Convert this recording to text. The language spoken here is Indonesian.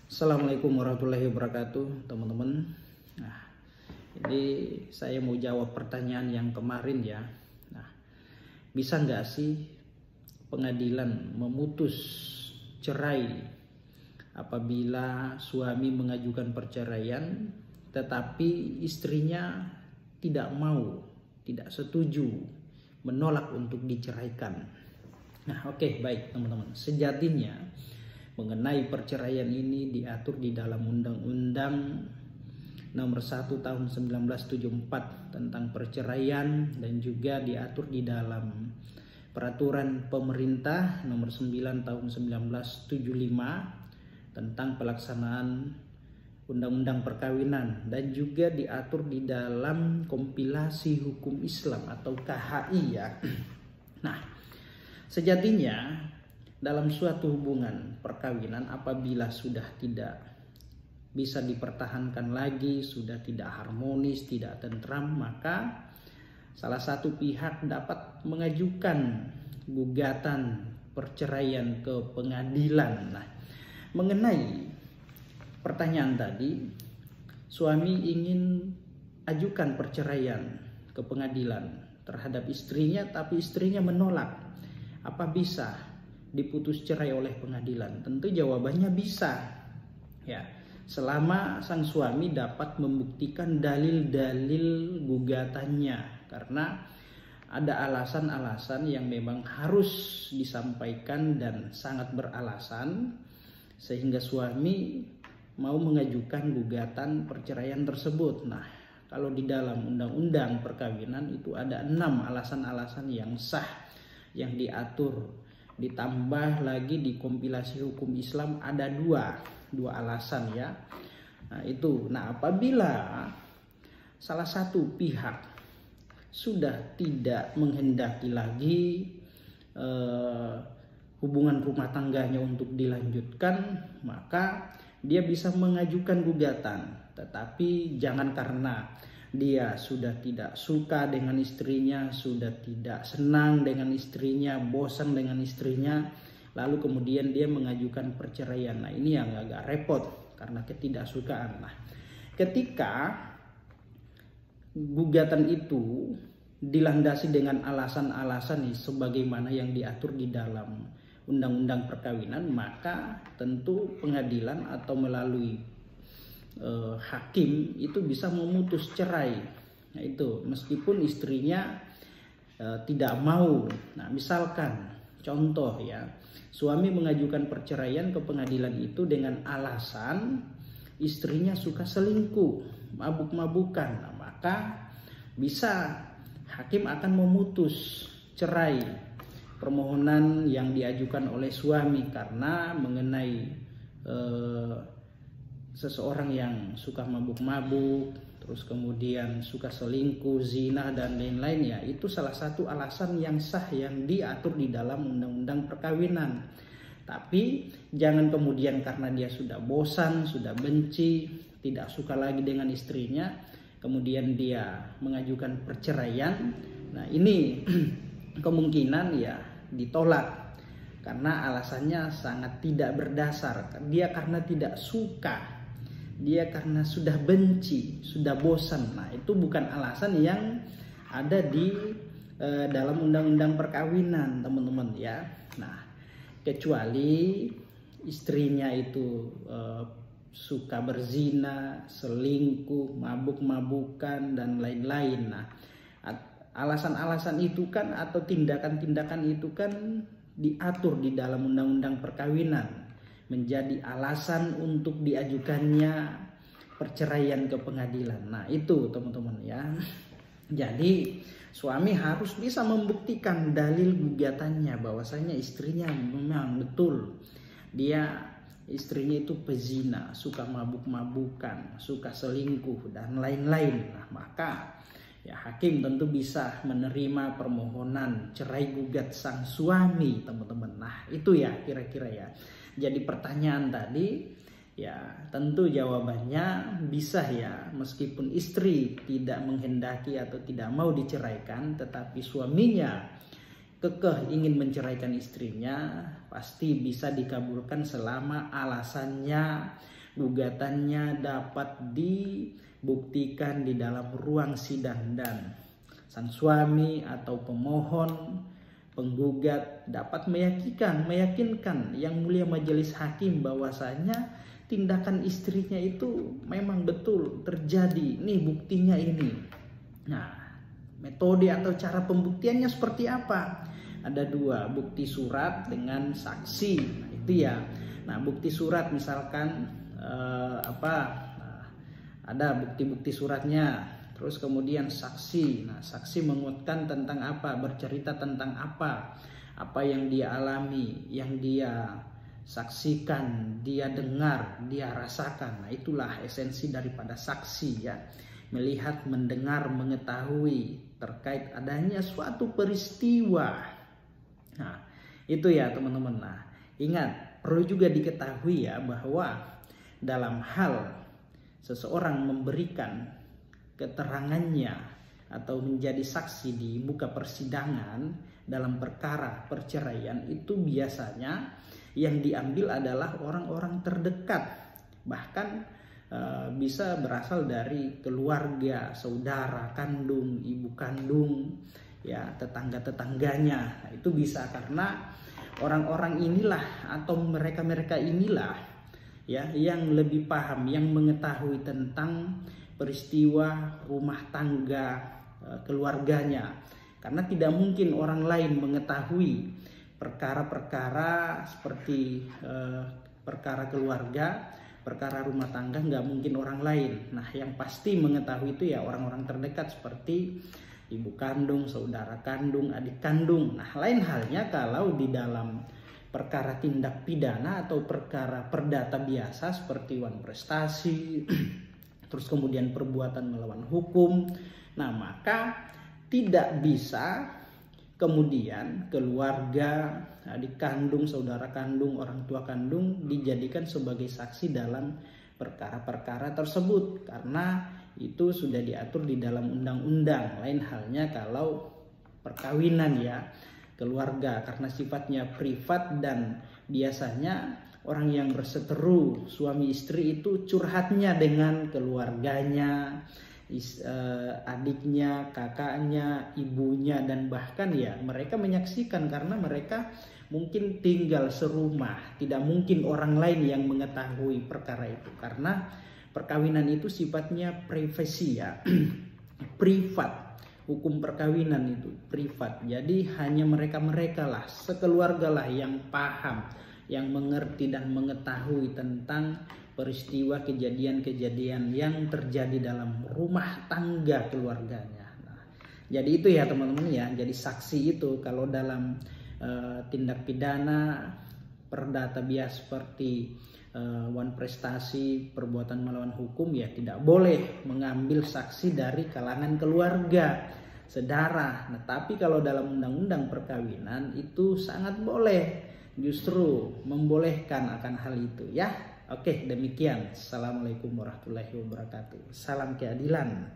Assalamualaikum warahmatullahi wabarakatuh, teman-teman. Nah, jadi saya mau jawab pertanyaan yang kemarin ya. Nah, bisa nggak sih pengadilan memutus cerai apabila suami mengajukan perceraian, tetapi istrinya tidak mau, tidak setuju, menolak untuk diceraikan? Nah, oke, baik teman-teman. Sejatinya mengenai perceraian ini diatur di dalam Undang-Undang Nomor 1 Tahun 1974 tentang perceraian, dan juga diatur di dalam Peraturan Pemerintah Nomor 9 Tahun 1975 tentang pelaksanaan Undang-Undang Perkawinan, dan juga diatur di dalam Kompilasi Hukum Islam atau KHI ya. Nah, sejatinya dalam suatu hubungan perkawinan apabila sudah tidak bisa dipertahankan lagi, sudah tidak harmonis, tidak tentram, maka salah satu pihak dapat mengajukan gugatan perceraian ke pengadilan. Nah, mengenai pertanyaan tadi, suami ingin ajukan perceraian ke pengadilan terhadap istrinya, tapi istrinya menolak. Apa bisa diputus cerai oleh pengadilan? Tentu jawabannya bisa ya, selama sang suami dapat membuktikan dalil-dalil gugatannya, karena ada alasan-alasan yang memang harus disampaikan dan sangat beralasan sehingga suami mau mengajukan gugatan perceraian tersebut. Nah, kalau di dalam undang-undang perkawinan itu ada 6 alasan-alasan yang sah yang diatur. Ditambah lagi di kompilasi hukum Islam ada dua alasan ya. Nah itu, apabila salah satu pihak sudah tidak menghendaki lagi hubungan rumah tangganya untuk dilanjutkan, maka dia bisa mengajukan gugatan. Tetapi jangan karena dia sudah tidak suka dengan istrinya, sudah tidak senang dengan istrinya, bosan dengan istrinya, lalu kemudian dia mengajukan perceraian. Nah, ini yang agak repot karena ketidaksukaan. Nah, ketika gugatan itu dilandasi dengan alasan-alasan sebagaimana yang diatur di dalam Undang-Undang Perkawinan, maka tentu pengadilan atau melalui hakim itu bisa memutus cerai. Nah, itu meskipun istrinya tidak mau. Nah, misalkan contoh ya, suami mengajukan perceraian ke pengadilan itu dengan alasan istrinya suka selingkuh, mabuk-mabukan. Nah, maka bisa hakim akan memutus cerai permohonan yang diajukan oleh suami karena mengenai seseorang yang suka mabuk-mabuk, terus kemudian suka selingkuh, zina, dan lain-lain ya, itu salah satu alasan yang sah yang diatur di dalam Undang-Undang Perkawinan. Tapi jangan kemudian karena dia sudah bosan, sudah benci, tidak suka lagi dengan istrinya, kemudian dia mengajukan perceraian. Nah, ini kemungkinan ya ditolak karena alasannya sangat tidak berdasar. Dia karena tidak suka, dia karena sudah benci, sudah bosan. Nah, itu bukan alasan yang ada di dalam Undang-Undang Perkawinan, teman-teman ya. Nah, kecuali istrinya itu suka berzina, selingkuh, mabuk-mabukan, dan lain-lain. Nah, alasan-alasan itu kan atau tindakan-tindakan itu kan diatur di dalam Undang-Undang Perkawinan menjadi alasan untuk diajukannya perceraian ke pengadilan. Nah, itu teman-teman ya. Jadi suami harus bisa membuktikan dalil gugatannya bahwasanya istrinya memang betul istrinya itu pezina, suka mabuk-mabukan, suka selingkuh, dan lain-lain. Nah, maka ya hakim tentu bisa menerima permohonan cerai gugat sang suami, teman-teman. Nah, itu ya kira-kira ya. Jadi pertanyaan tadi ya tentu jawabannya bisa ya, meskipun istri tidak menghendaki atau tidak mau diceraikan, tetapi suaminya kekeh ingin menceraikan istrinya, pasti bisa dikabulkan selama alasannya gugatannya dapat dibuktikan di dalam ruang sidang dan sang suami atau pemohon penggugat dapat meyakinkan yang mulia majelis hakim bahwasanya tindakan istrinya itu memang betul terjadi. Nih buktinya ini. Nah, metode atau cara pembuktiannya seperti apa? Ada dua, bukti surat dengan saksi. Nah, itu ya. Nah, bukti surat misalkan ada bukti-bukti suratnya. Terus kemudian saksi. Nah, saksi menguatkan tentang apa? Bercerita tentang apa yang dia alami, yang dia saksikan, dia dengar, dia rasakan. Nah, itulah esensi daripada saksi ya. Melihat, mendengar, mengetahui terkait adanya suatu peristiwa. Nah, itu ya teman-teman. Nah, ingat, perlu juga diketahui ya bahwa dalam hal seseorang memberikan keterangannya atau menjadi saksi di muka persidangan dalam perkara perceraian itu biasanya yang diambil adalah orang-orang terdekat, bahkan bisa berasal dari keluarga, saudara kandung, ibu kandung, ya tetangga-tetangganya. Nah, itu bisa karena orang-orang inilah atau mereka-mereka inilah ya yang lebih paham, yang mengetahui tentang peristiwa rumah tangga keluarganya, karena tidak mungkin orang lain mengetahui perkara-perkara seperti perkara keluarga, perkara rumah tangga, nggak mungkin orang lain. Nah, yang pasti mengetahui itu ya orang-orang terdekat seperti ibu kandung, saudara kandung, adik kandung. Nah, lain halnya kalau di dalam perkara tindak pidana atau perkara perdata biasa seperti wan prestasi terus kemudian perbuatan melawan hukum. Nah, maka tidak bisa kemudian keluarga, adik kandung, saudara kandung, orang tua kandung dijadikan sebagai saksi dalam perkara-perkara tersebut, karena itu sudah diatur di dalam undang-undang. Lain halnya kalau perkawinan ya, keluarga, karena sifatnya privat dan biasanya orang yang berseteru suami istri itu curhatnya dengan keluarganya, adiknya, kakaknya, ibunya, dan bahkan ya mereka menyaksikan karena mereka mungkin tinggal serumah. Tidak mungkin orang lain yang mengetahui perkara itu karena perkawinan itu sifatnya privasi ya, privat. Hukum perkawinan itu privat. Jadi hanya mereka-mereka lah, sekeluarga lah yang paham, yang mengerti dan mengetahui tentang peristiwa kejadian-kejadian yang terjadi dalam rumah tangga keluarganya. Nah, jadi itu ya teman-teman ya. Jadi saksi itu kalau dalam tindak pidana perdata biasa seperti wan prestasi, perbuatan melawan hukum ya tidak boleh mengambil saksi dari kalangan keluarga, saudara. Nah, tapi kalau dalam undang-undang perkawinan itu sangat boleh, justru membolehkan akan hal itu ya. Oke, demikian. Assalamualaikum warahmatullahi wabarakatuh. Salam keadilan.